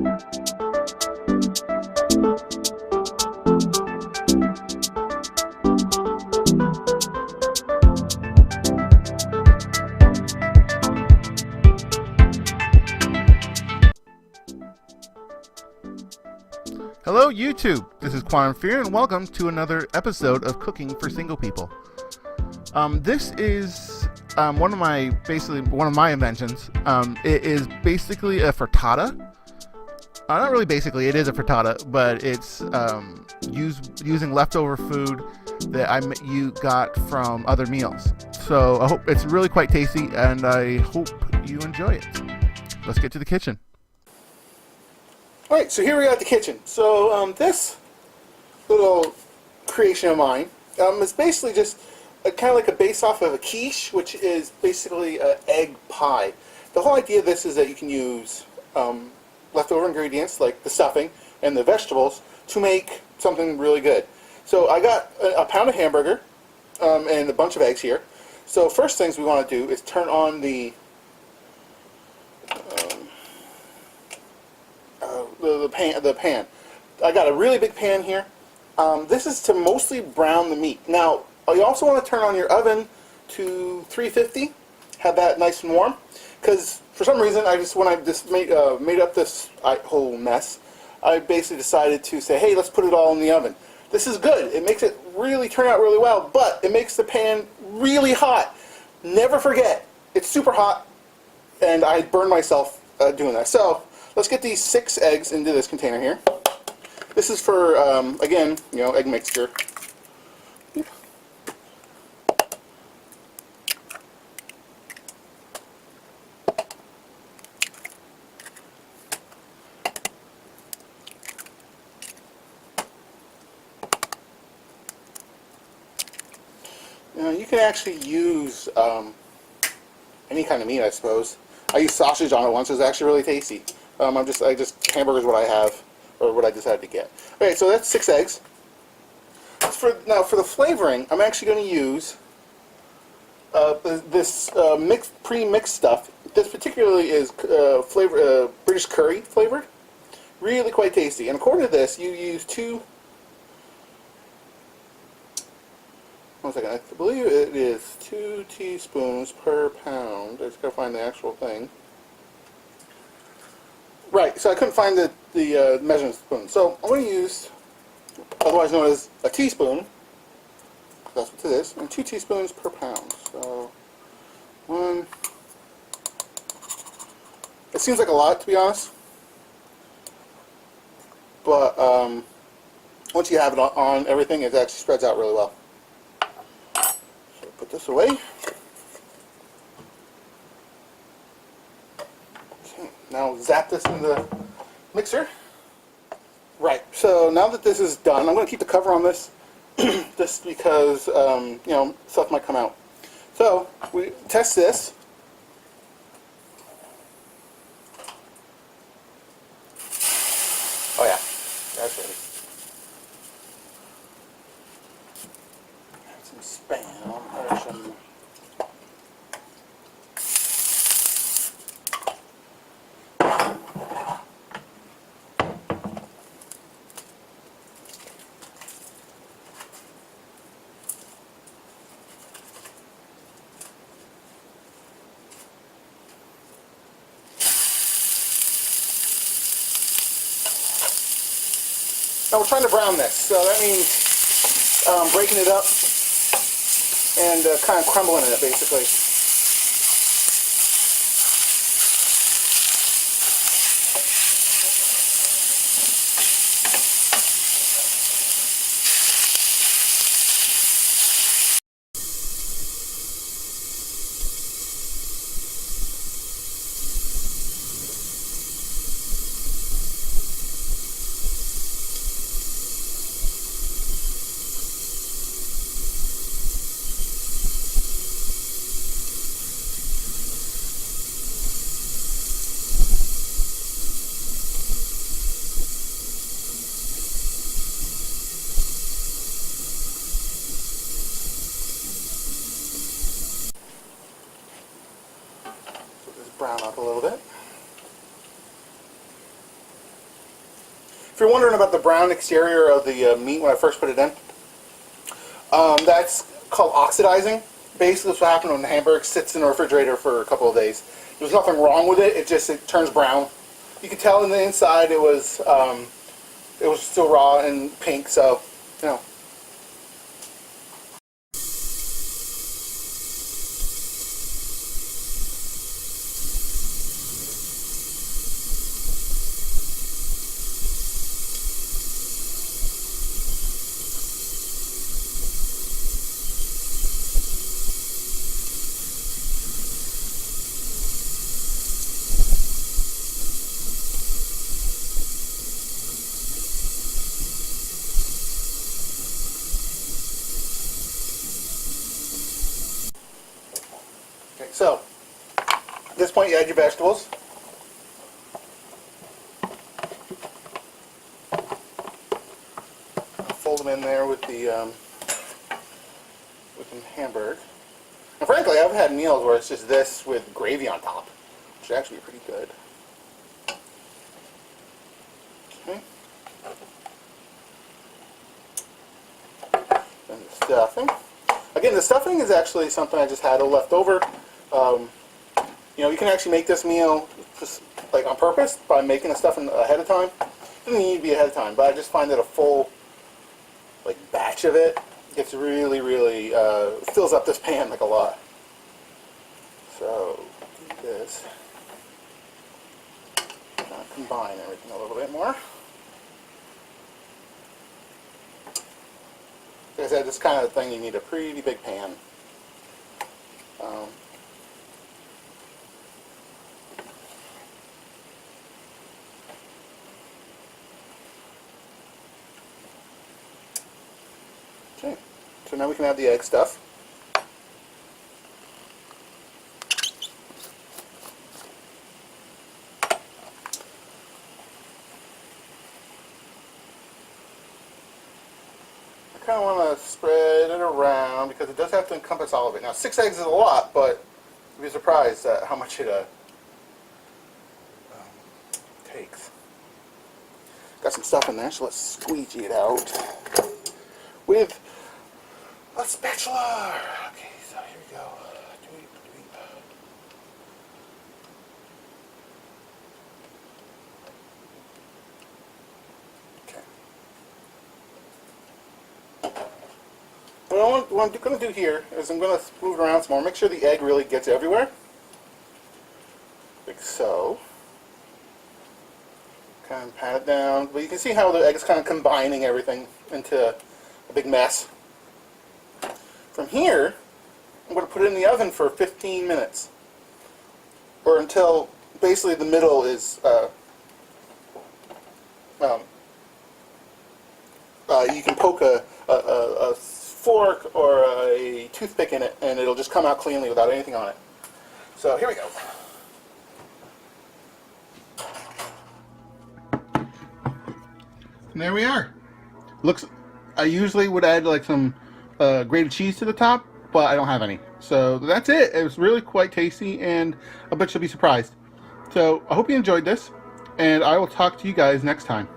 Hello YouTube, this is Quantem and welcome to another episode of Cooking for Single People. This is one of my inventions. It is basically a frittata. Not really basically, it is a frittata, but it's using leftover food that you got from other meals. So I hope it's really quite tasty, and I hope you enjoy it. Let's get to the kitchen. Alright, so here we are at the kitchen. So this little creation of mine is basically just kind of like a base off of a quiche, which is basically an egg pie. The whole idea of this is that you can use leftover ingredients like the stuffing and the vegetables to make something really good. So I got a pound of hamburger and a bunch of eggs here. So first things we want to do is turn on the pan. I got a really big pan here. This is to mostly brown the meat. Now, you also want to turn on your oven to 350, have that nice and warm, because for some reason, when I just made up this whole mess, I basically decided to say, hey, let's put it all in the oven. This is good. It makes it really turn out really well, but it makes the pan really hot. Never forget, it's super hot, and I burned myself doing that. So let's get these 6 eggs into this container here. This is for, again, egg mixture. You can actually use any kind of meat, I suppose. I used sausage on it once. It was actually really tasty. Hamburger is what I have, or what I decided to get. Okay, so that's 6 eggs. Now for the flavoring, I'm actually going to use this pre-mixed stuff. This particularly is British curry flavored. Really quite tasty. And according to this, you use 1 second, I believe it is 2 teaspoons per pound. I just gotta find the actual thing. Right, so I couldn't find the measuring spoon. So I'm going to use, otherwise known as a teaspoon, that's what it is, and 2 teaspoons per pound. So, 1. It seems like a lot, to be honest. But once you have it on everything, it actually spreads out really well. So put this away. Now zap this in the mixer. Right, so now that this is done, I'm going to keep the cover on this just because, stuff might come out. So, we test this. Oh yeah, that's ready. Some Spam, or some... Now we're trying to brown this, so that means breaking it up and kind of crumbling it, basically. brown up a little bit. you're wondering about the brown exterior of the meat when I first put it in, that's called oxidizing. Basically, that's what happens when the hamburger sits in the refrigerator for a couple of days. There's nothing wrong with it. It turns brown. You can tell in the inside it was still raw and pink. So, you know. Okay, so at this point you add your vegetables. Fold them in there with the hamburger. And frankly, I've had meals where it's just this with gravy on top, which is actually pretty good. Okay. Then the stuffing. Again, the stuffing is actually something I just had left over. You know, you can actually make this meal just like on purpose by making the stuffing ahead of time. It doesn't need to be ahead of time, but I just find that a full like batch of it gets really, really fills up this pan like a lot. So do this. Combine everything a little bit more. Like I said, this kind of thing you need a pretty big pan. Okay, so now we can add the egg stuff. I kind of want to spread it around because it does have to encompass all of it. Now, 6 eggs is a lot, but you'd be surprised at how much it takes. Got some stuff in there, so let's squeegee it out with a spatula. Okay, so here we go. What I'm going to do here is I'm going to move it around some more. Make sure the egg really gets everywhere. Like so. Kind of pat it down. But you can see how the egg is kind of combining everything into a big mess. From here, I'm going to put it in the oven for 15 minutes. Or until basically the middle is you can poke a fork or a toothpick in it and it'll just come out cleanly without anything on it. So here we go. And there we are. Looks. I usually would add like some grated cheese to the top, but I don't have any. So that's it. It was really quite tasty and I bet you'll be surprised. So I hope you enjoyed this and I will talk to you guys next time.